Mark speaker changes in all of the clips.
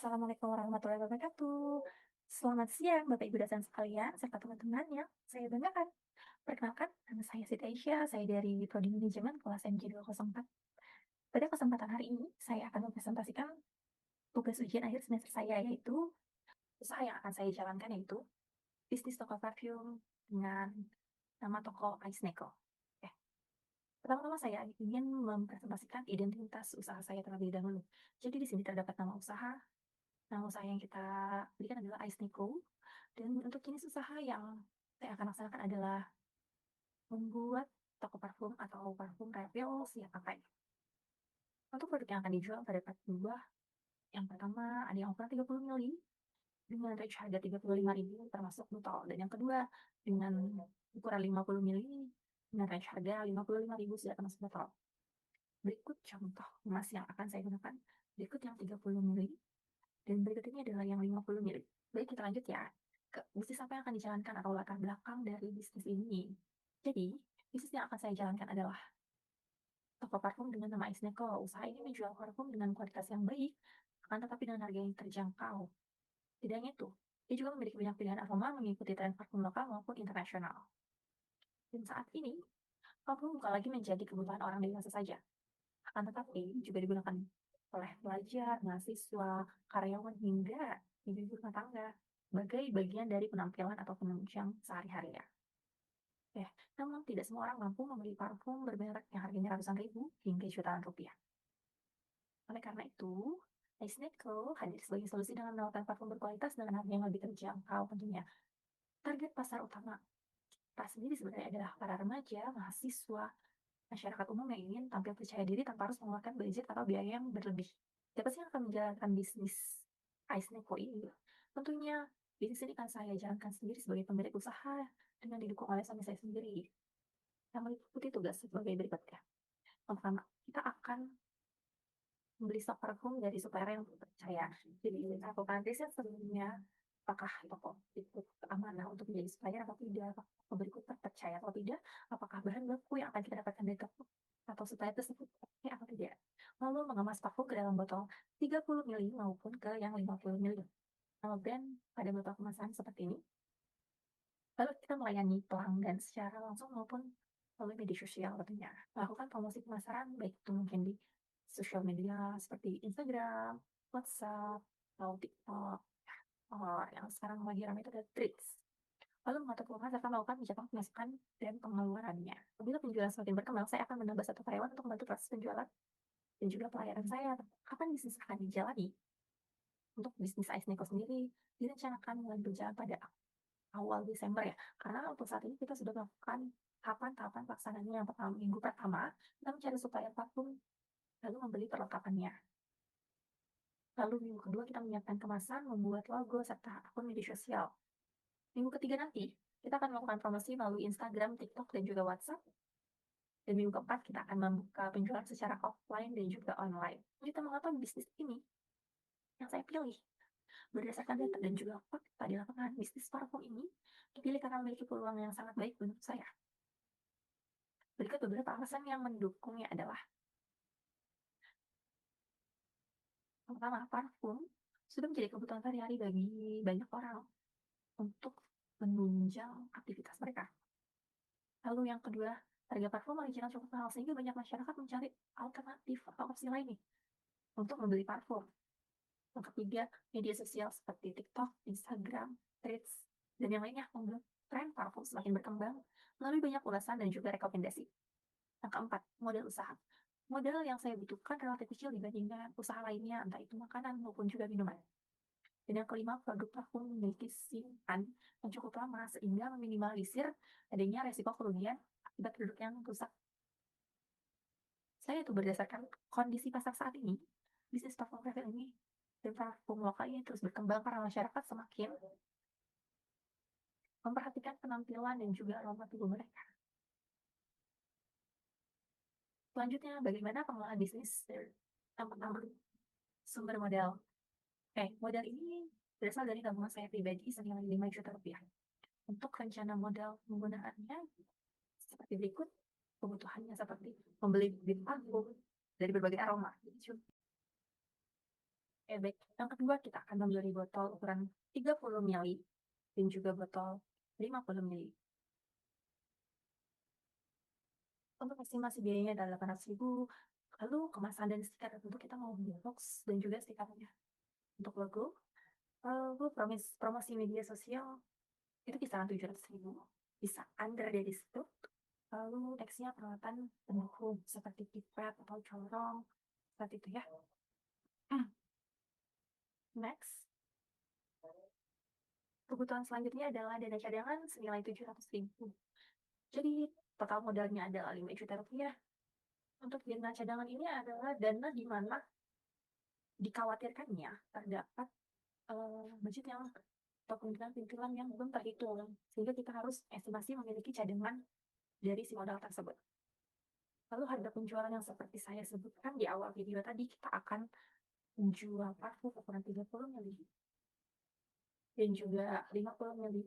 Speaker 1: Assalamualaikum warahmatullahi wabarakatuh. Selamat siang Bapak Ibu dosen sekalian, serta teman-teman yang saya banggakan. Perkenalkan, nama saya Siti Aisyah, saya dari Prodi Manajemen kelas MJ204. Pada kesempatan hari ini, saya akan mempresentasikan tugas ujian akhir semester saya, yaitu usaha yang akan saya jalankan, yaitu bisnis toko parfum dengan nama toko Ice Neko. Oke. Pertama-tama saya ingin mempresentasikan identitas usaha saya terlebih dahulu. Jadi di sini terdapat nama usaha. Nama usaha yang kita berikan adalah Ice Neko. Dan untuk jenis usaha yang saya akan laksanakan adalah membuat toko parfum atau parfum refill siap pakai. Untuk produk yang akan dijual terdapat dua. Yang pertama ada yang ukuran 30 ml dengan range harga 35.000 termasuk botol. Dan yang kedua dengan ukuran 50 ml dengan range harga 55.000 sudah termasuk botol. Berikut contoh emas yang akan saya gunakan. Berikut yang 30 ml dan berikut ini adalah yang 50 ml. Baik, kita lanjut ya ke bisnis apa yang akan dijalankan atau latar belakang dari bisnis ini. Jadi, bisnis yang akan saya jalankan adalah toko parfum dengan nama Ice Neko. Usaha ini menjual parfum dengan kualitas yang baik, akan tetapi dengan harga yang terjangkau. Tidak hanya itu, dia juga memiliki banyak pilihan aroma mengikuti tren parfum lokal maupun internasional. Dan saat ini, parfum bukan lagi menjadi kebutuhan orang dewasa saja, akan tetapi juga digunakan oleh pelajar, mahasiswa, karyawan, hingga ibu rumah tangga sebagai bagian dari penampilan atau penunjang sehari-hari ya. Namun tidak semua orang mampu membeli parfum bermerek yang harganya ratusan ribu hingga jutaan rupiah. Oleh karena itu, Ice Neko hadir sebagai solusi dengan menawarkan parfum berkualitas dengan harga yang lebih terjangkau tentunya. Target pasar utama kita sendiri sebenarnya adalah para remaja, mahasiswa, masyarakat umum yang ingin tampil percaya diri tanpa harus mengeluarkan budget atau biaya yang berlebih. Siapa sih yang akan menjalankan bisnis Ice Neko ini? Tentunya bisnis ini akan saya jalankan sendiri sebagai pemilik usaha dengan didukung oleh suami saya sendiri. Yang meliputi tugas sebagai berikut ya. Yang pertama, kita akan membeli stok parfum dari supplier yang terpercaya. Jadi kita lakukan riset sebelumnya, apakah toko itu amanah untuk menjadi supplier atau tidak, apakah berikut terpercaya atau tidak, apakah bahan baku yang akan kita dapatkan dari toko atau supplier tersebut oke atau tidak. Lalu mengemas parfum ke dalam botol 30 ml maupun ke yang 50 ml. Nama brand pada botol kemasan seperti ini. Lalu kita melayani pelanggan secara langsung maupun melalui media sosial tentunya. Melakukan promosi pemasaran baik itu mungkin di sosial media seperti Instagram, WhatsApp, atau TikTok, yang sekarang lagi ramai itu ada Threads. Lalu mengatur keuangan serta melakukan mencatat pemasukan dan pengeluarannya. Apabila penjualan semakin berkembang, saya akan menambah satu karyawan untuk membantu proses penjualan dan juga pelayanan saya. Kapan bisnis akan dijalani? Untuk bisnis Ice Neko sendiri direncanakan mulai berjalan pada awal Desember ya, karena untuk saat ini kita sudah melakukan tahapan-tahapan pelaksananya. Yang pertama, minggu pertama, kita mencari supplier parfum, lalu membeli perlengkapannya. Lalu minggu kedua kita menyiapkan kemasan, membuat logo, serta akun media sosial. Minggu ketiga nanti, kita akan melakukan promosi melalui Instagram, TikTok, dan juga WhatsApp. Dan minggu keempat, kita akan membuka penjualan secara offline dan juga online. Kita mengapa bisnis ini yang saya pilih? Berdasarkan data dan juga fakta di lapangan, bisnis parfum ini dipilih karena memiliki peluang yang sangat baik menurut saya. Berikut beberapa alasan yang mendukungnya adalah: yang pertama, parfum sudah menjadi kebutuhan sehari-hari bagi banyak orang untuk menunjang aktivitas mereka. Lalu yang kedua, harga parfum original cukup mahal sehingga banyak masyarakat mencari alternatif atau opsi lain nih untuk membeli parfum. Yang ketiga, media sosial seperti TikTok, Instagram, Threads, dan yang lainnya membuat tren parfum semakin berkembang melalui banyak ulasan dan juga rekomendasi. Yang keempat, modal usaha. Modal yang saya butuhkan relatif kecil dibandingkan usaha lainnya, entah itu makanan maupun juga minuman. Dan yang kelima, produk parfum memiliki simpan yang cukup lama sehingga meminimalisir adanya resiko kerugian akibat produk yang rusak. Saya itu berdasarkan kondisi pasar saat ini, bisnis parfum refill ini dan parfum lokal ini terus berkembang karena masyarakat semakin memperhatikan penampilan dan juga aroma tubuh mereka. Selanjutnya, bagaimana pengelolaan bisnis? Yang pertama, sumber modal. Modal ini berasal dari tabungan saya pribadi senilai 5 juta rupiah. Untuk rencana modal penggunaannya seperti berikut. Kebutuhannya seperti membeli bibit parfum dari berbagai aroma. Baik. Yang kedua, kita akan membeli botol ukuran 30 ml dan juga botol 50 ml. Untuk estimasi biayanya adalah 800.000. Lalu kemasan dan stiker, tentu kita mau beli box dan juga stikernya. Untuk logo, promosi media sosial itu kisaran 700.000. Bisa under dari situ. Lalu nextnya peralatan pendukung seperti pipet atau corong, seperti itu ya. Next, kebutuhan selanjutnya adalah dana cadangan senilai 700.000. Jadi total modalnya adalah 5 juta rupiah. Untuk dana cadangan ini adalah dana di mana dikhawatirkannya terdapat budget yang atau kemungkinan pintulan yang belum terhitung, sehingga kita harus estimasi memiliki cadangan dari si modal tersebut. Lalu harga penjualan yang seperti saya sebutkan di awal video tadi, kita akan menjual parfum ukuran 30 ml dan juga 50 ml.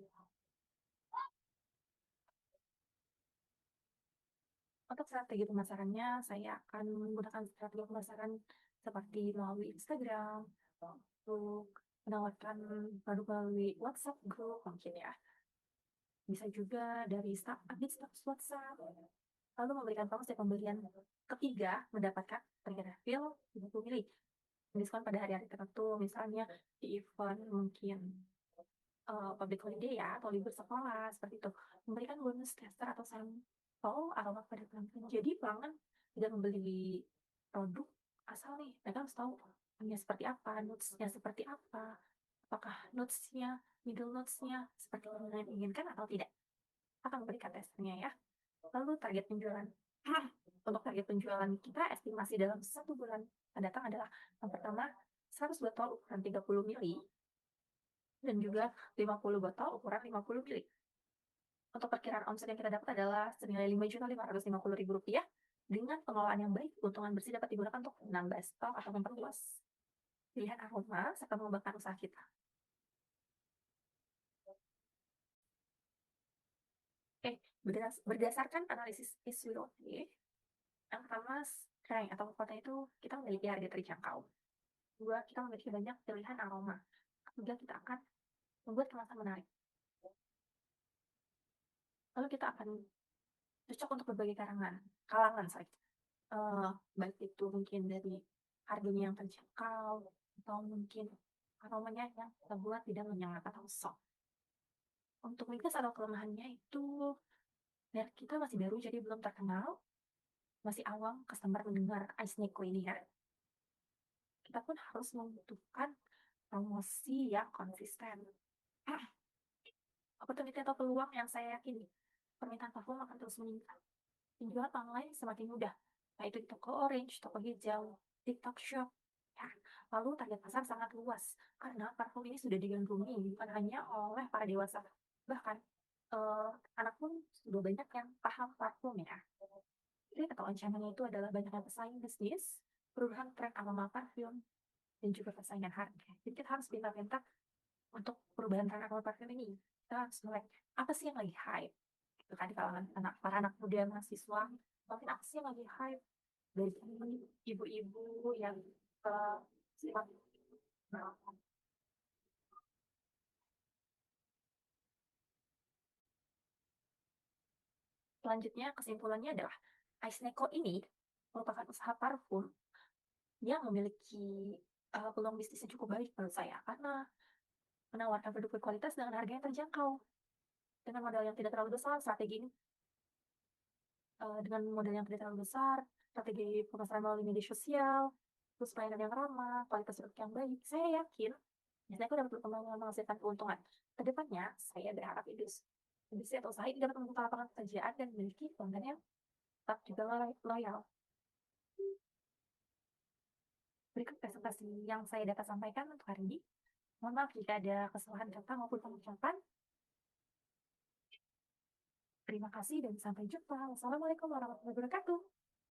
Speaker 1: Untuk strategi pemasarannya, saya akan menggunakan strategi pemasaran seperti melalui Instagram, untuk menawarkan produk melalui WhatsApp group mungkin ya. Bisa juga dari update status WhatsApp, lalu memberikan promo setiap pembelian ketiga mendapatkan free refill 30 ml. Diskon pada hari-hari tertentu, misalnya di event mungkin public holiday ya, atau libur sekolah, seperti itu. Memberikan bonus tester atau sampel aroma pada pelanggan. Jadi pelanggan tidak membeli produk asal nih, mereka harus tahu hanya seperti apa, notes-nya seperti apa, apakah notes-nya, middle notes-nya seperti yang kalian inginkan atau tidak. Akan memberikan testernya ya. Lalu target penjualan. Untuk target penjualan kita, estimasi dalam 1 bulan mendatang adalah yang pertama 100 botol ukuran 30 ml dan juga 50 botol ukuran 50 ml. Untuk perkiraan omset yang kita dapat adalah senilai Rp5.550.000. Dengan pengelolaan yang baik, keuntungan bersih dapat digunakan untuk menambah stok atau memperluas pilihan aroma serta mengembangkan usaha kita. Oke, berdasarkan analisis SWOT, yang pertama, strength atau kekuatan itu kita memiliki harga terjangkau. Dua, kita memiliki banyak pilihan aroma. Ketiga, kita akan membuat kemasan menarik. Lalu kita akan cocok untuk berbagai kalangan sorry. Baik itu mungkin dari harganya yang terjangkau atau mungkin aromanya yang kita buat tidak menyengat atau soft. Untuk minus atau kelemahannya itu merek kita masih baru jadi belum terkenal, masih awam customer mendengar Ice Neko ini ya. Kita pun harus membutuhkan promosi yang konsisten. Opportunity atau peluang yang saya yakini, permintaan parfum akan terus meningkat. Penjualan online semakin mudah, yaitu di toko orange, toko hijau, TikTok Shop. Ya, lalu target pasar sangat luas, karena parfum ini sudah digandrungi bukan hanya oleh para dewasa, bahkan anak pun sudah banyak yang paham parfum ya. Jadi kata ancamannya itu adalah banyaknya pesaing bisnis, perubahan tren aroma parfum, dan juga persaingan harga. Jadi kita harus pintar-pintar untuk perubahan tren aroma parfum ini. Kita harus melihat apa sih yang lagi hype, gitu kan, di kalangan para anak muda mahasiswa, mungkin apa sih yang lagi hype dari ibu-ibu yang uh, selanjutnya kesimpulannya adalah Ice Neko ini merupakan usaha parfum yang memiliki peluang bisnis yang cukup baik menurut saya, karena menawarkan produk berkualitas dengan harga yang terjangkau dengan modal yang tidak terlalu besar. Dengan modal yang tidak terlalu besar, strategi pemasaran melalui media sosial, terus pelayanan yang ramah, kualitas produk yang baik, saya yakin biasanya aku dapat berkembang menghasilkan keuntungan. Kedepannya, saya berharap industri atau usaha ini dapat membuka lapangan pekerjaan dan memiliki pelanggan yang tetap juga loyal. Berikut presentasi yang saya dapat sampaikan untuk hari ini. Mohon maaf jika ada kesalahan kata maupun pengucapan. Terima kasih dan sampai jumpa. Wassalamualaikum warahmatullahi wabarakatuh.